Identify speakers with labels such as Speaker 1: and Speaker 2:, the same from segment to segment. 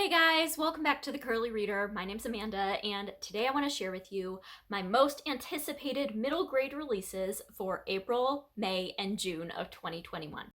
Speaker 1: Hey guys, welcome back to the Curly Reader. My name's Amanda, and today I want to share with you my most anticipated middle grade releases for April, May, and June of 2021.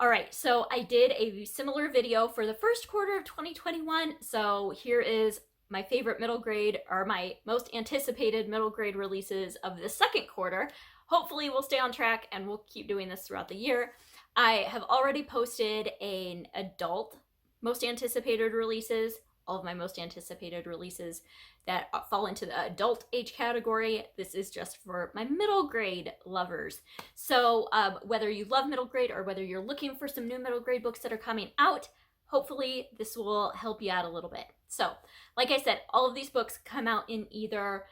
Speaker 1: Alright, so I did a similar video for the first quarter of 2021, so here is my favorite middle grade, or my most anticipated middle grade releases of the second quarter. Hopefully we'll stay on track and we'll keep doing this throughout the year. I have already posted an adult most anticipated releases, all of my most anticipated releases that fall into the adult age category. This is just for my middle grade lovers. So whether you love middle grade or whether you're looking for some new middle grade books that are coming out, hopefully this will help you out a little bit. So like I said, all of these books come out in either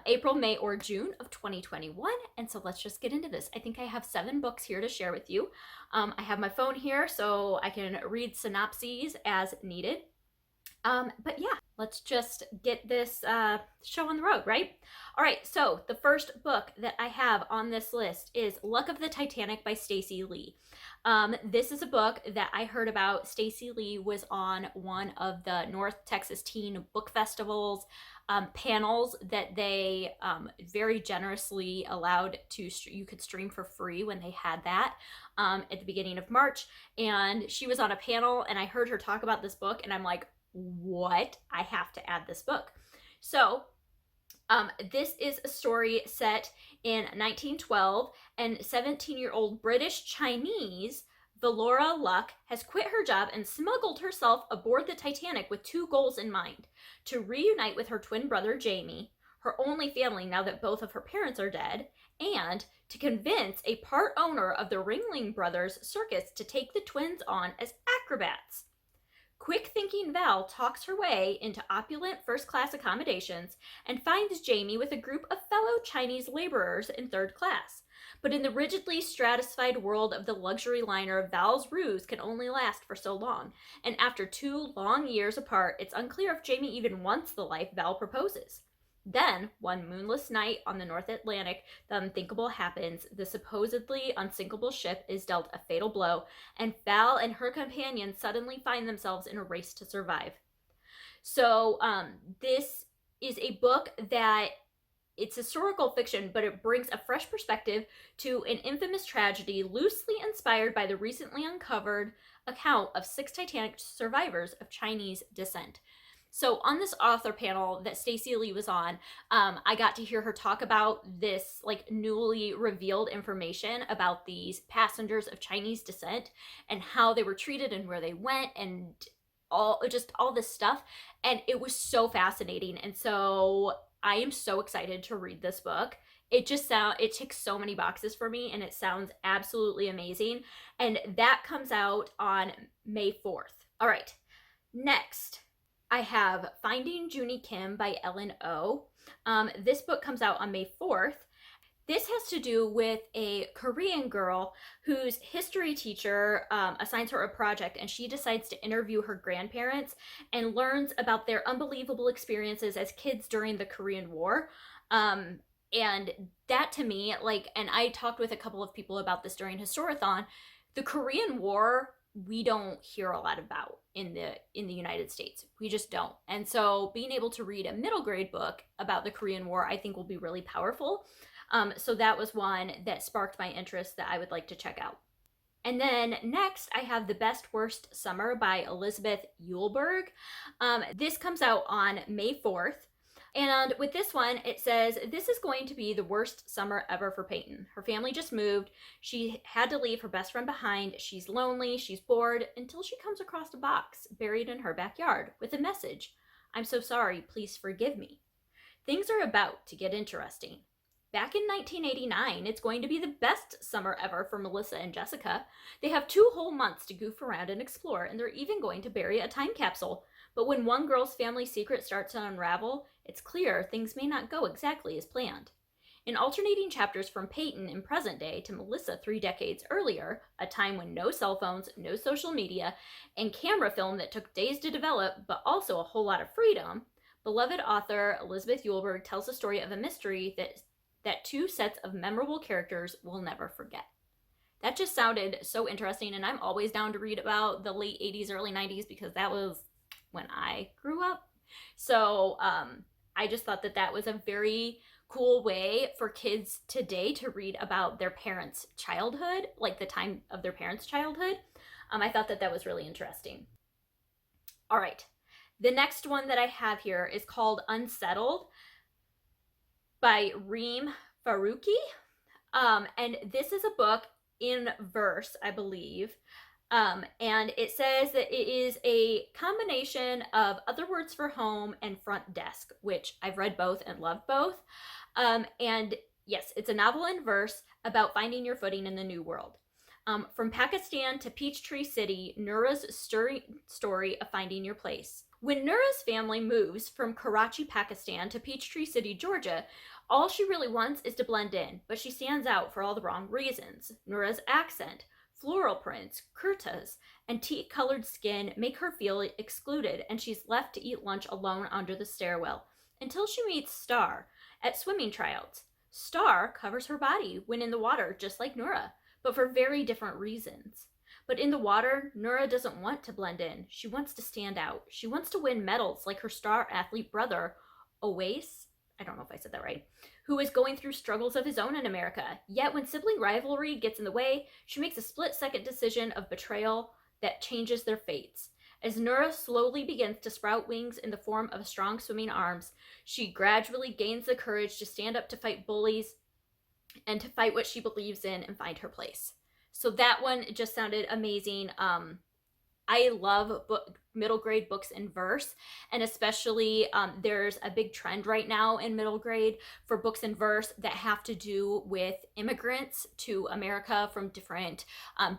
Speaker 1: April, May, or June of 2021. And so let's just get into this. I think I have 7 books here to share with you. I have my phone here so I can read synopses as needed. But yeah, let's just get this show on the road, right? All right, so the first book that I have on this list is Luck of the Titanic by Stacey Lee. This is a book that I heard about. Stacey Lee was on one of the North Texas Teen Book Festivals panels that they very generously allowed you could stream for free when they had that at the beginning of March. And she was on a panel and I heard her talk about this book and I'm like, what? I have to add this book. So this is a story set in 1912, and 17-year-old British Chinese Valora Luck has quit her job and smuggled herself aboard the Titanic with 2 goals in mind: to reunite with her twin brother Jamie, her only family now that both of her parents are dead, and to convince a part owner of the Ringling Brothers Circus to take the twins on as acrobats. Quick-thinking Val talks her way into opulent first-class accommodations and finds Jamie with a group of fellow Chinese laborers in 3rd class. But in the rigidly stratified world of the luxury liner, Val's ruse can only last for so long, and after 2 long years apart, it's unclear if Jamie even wants the life Val proposes. Then, one moonless night on the North Atlantic, the unthinkable happens. The supposedly unsinkable ship is dealt a fatal blow, and Val and her companions suddenly find themselves in a race to survive. So this is a book that it's historical fiction, but it brings a fresh perspective to an infamous tragedy loosely inspired by the recently uncovered account of 6 Titanic survivors of Chinese descent. So on this author panel that Stacey Lee was on, I got to hear her talk about this like newly revealed information about these passengers of Chinese descent and how they were treated and where they went and all this stuff. And it was so fascinating. And so I am so excited to read this book. It ticks so many boxes for me and it sounds absolutely amazing. And that comes out on May 4th. All right, next I have Finding Jin Kim by Ellen Oh. This book comes out on May 4th. This has to do with a Korean girl whose history teacher assigns her a project, and she decides to interview her grandparents and learns about their unbelievable experiences as kids during the Korean War. And that to me, and I talked with a couple of people about this during Historathon, the Korean War we don't hear a lot about in the United States. We just don't. And so being able to read a middle grade book about the Korean War, I think will be really powerful. So that was one that sparked my interest that I would like to check out. And then next I have The Best Worst Summer by Elizabeth Eulberg. This comes out on May 4th. And with this one, it says, this is going to be the worst summer ever for Peyton. Her family just moved. She had to leave her best friend behind. She's lonely. She's bored until she comes across a box buried in her backyard with a message. I'm so sorry. Please forgive me. Things are about to get interesting. Back in 1989, it's going to be the best summer ever for Melissa and Jessica. They have 2 whole months to goof around and explore, and they're even going to bury a time capsule. But when one girl's family secret starts to unravel, it's clear things may not go exactly as planned. In alternating chapters from Peyton in present day to Melissa 3 decades earlier, a time when no cell phones, no social media, and camera film that took days to develop, but also a whole lot of freedom, beloved author Elizabeth Eulberg tells the story of a mystery that 2 sets of memorable characters will never forget. That just sounded so interesting, and I'm always down to read about the late 80s, early 90s because that was when I grew up. So I just thought that that was a very cool way for kids today to read about their parents' childhood, like the time of their parents' childhood. I thought that that was really interesting. All right. The next one that I have here is called Unsettled by Reem Faruqi. And this is a book in verse, I believe. And it says that it is a combination of Other Words for Home and Front Desk, which I've read both and love both. And yes, it's a novel in verse about finding your footing in the new world. From Pakistan to Peachtree City, Noura's story of finding your place. When Noura's family moves from Karachi, Pakistan to Peachtree City, Georgia, all she really wants is to blend in, but she stands out for all the wrong reasons. Noura's accent, floral prints, kurtas, and tea-colored skin make her feel excluded, and she's left to eat lunch alone under the stairwell until she meets Star at swimming tryouts. Star covers her body when in the water, just like Noura, but for very different reasons. But in the water, Noura doesn't want to blend in. She wants to stand out. She wants to win medals like her star athlete brother, Owais, I don't know if I said that right, who is going through struggles of his own in America. Yet when sibling rivalry gets in the way, she makes a split-second decision of betrayal that changes their fates. As Noura slowly begins to sprout wings in the form of strong swimming arms, she gradually gains the courage to stand up to fight bullies and to fight what she believes in and find her place. So that one just sounded amazing. I love middle grade books in verse, and especially there's a big trend right now in middle grade for books in verse that have to do with immigrants to America from different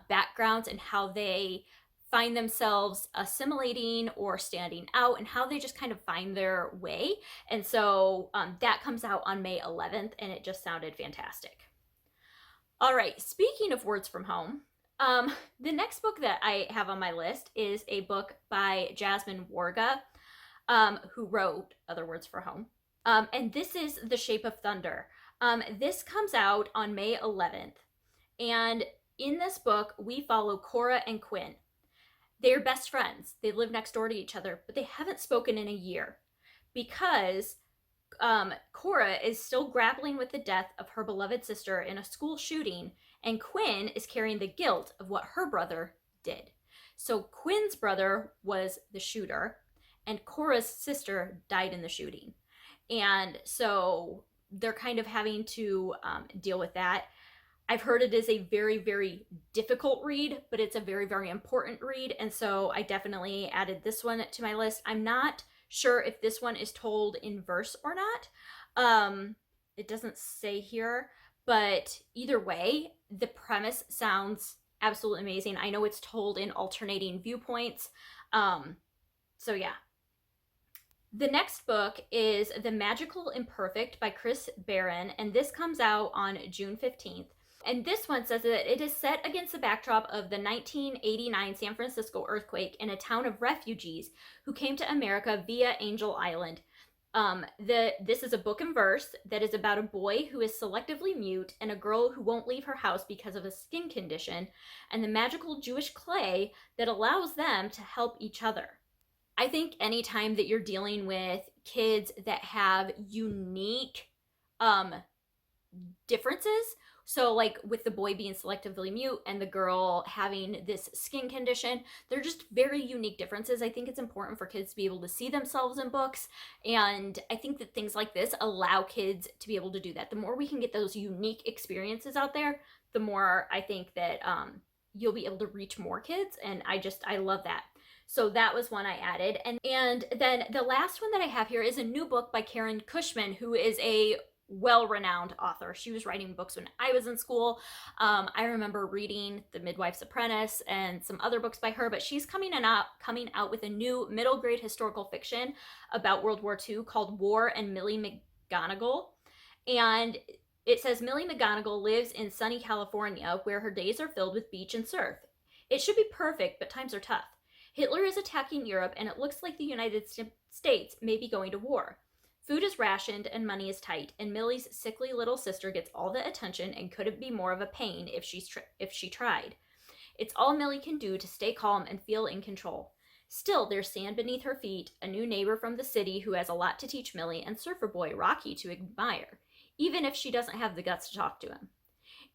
Speaker 1: backgrounds and how they find themselves assimilating or standing out and how they just kind of find their way. And so that comes out on May 11th, and it just sounded fantastic. All right, speaking of words from home, the next book that I have on my list is a book by Jasmine Warga, who wrote Other Words for Home. And this is The Shape of Thunder. This comes out on May 11th. And in this book, we follow Cora and Quinn. They're best friends. They live next door to each other, but they haven't spoken in a year because Cora is still grappling with the death of her beloved sister in a school shooting, and Quinn is carrying the guilt of what her brother did. So Quinn's brother was the shooter, and Cora's sister died in the shooting. And so they're kind of having to deal with that. I've heard it is a very, very difficult read, but it's a very, very important read. And so I definitely added this one to my list. I'm not sure if this one is told in verse or not. It doesn't say here, but either way, the premise sounds absolutely amazing. I know it's told in alternating viewpoints. So yeah. The next book is The Magical Imperfect by Chris Barron, and this comes out on June 15th. And this one says that it is set against the backdrop of the 1989 San Francisco earthquake in a town of refugees who came to America via Angel Island. This is a book in verse that is about a boy who is selectively mute and a girl who won't leave her house because of a skin condition, and the magical Jewish clay that allows them to help each other. I think anytime that you're dealing with kids that have unique differences, so like with the boy being selectively mute and the girl having this skin condition, they're just very unique differences. I think it's important for kids to be able to see themselves in books. And I think that things like this allow kids to be able to do that. The more we can get those unique experiences out there, the more I think that you'll be able to reach more kids. And I love that. So that was one I added. And then the last one that I have here is a new book by Karen Cushman, who is a well-renowned author. She was writing books when I was in school. I remember reading The Midwife's Apprentice and some other books by her, but she's coming out with a new middle grade historical fiction about World War II called War and Millie McGonigal. And it says Millie McGonigal lives in sunny California where her days are filled with beach and surf. It should be perfect, but times are tough. Hitler is attacking Europe and it looks like the United States may be going to war. Food is rationed and money is tight, and Millie's sickly little sister gets all the attention and couldn't be more of a pain if she tried. It's all Millie can do to stay calm and feel in control. Still, there's sand beneath her feet, a new neighbor from the city who has a lot to teach Millie, and surfer boy Rocky to admire, even if she doesn't have the guts to talk to him.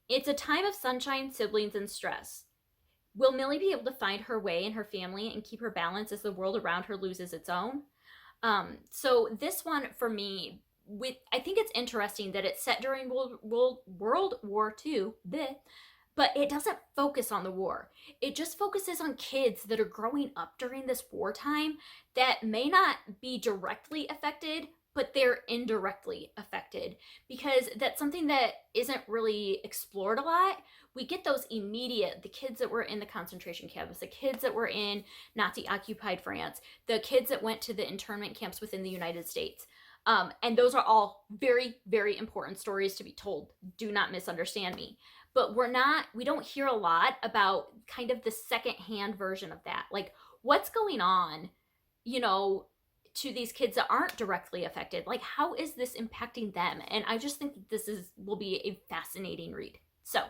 Speaker 1: It's a time of sunshine, siblings, and stress. Will Millie be able to find her way in her family and keep her balance as the world around her loses its own? So this one for me, I think it's interesting that it's set during World War II, but it doesn't focus on the war. It just focuses on kids that are growing up during this wartime that may not be directly affected, but they're indirectly affected, because that's something that isn't really explored a lot. We get those immediate, the kids that were in the concentration camps, the kids that were in Nazi-occupied France, the kids that went to the internment camps within the United States. And those are all very, very important stories to be told. Do not misunderstand me. But we don't hear a lot about kind of the secondhand version of that. Like, what's going on, to these kids that aren't directly affected? Like, how is this impacting them? And I just think that this will be a fascinating read. So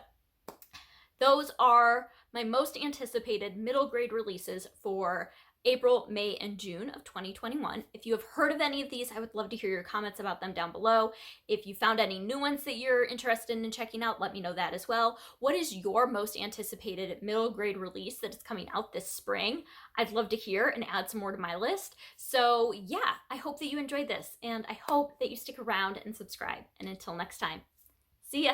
Speaker 1: those are my most anticipated middle grade releases for April, May, and June of 2021. If you have heard of any of these, I would love to hear your comments about them down below. If you found any new ones that you're interested in checking out, let me know that as well. What is your most anticipated middle grade release that is coming out this spring? I'd love to hear and add some more to my list. So yeah, I hope that you enjoyed this, and I hope that you stick around and subscribe. And until next time, see ya!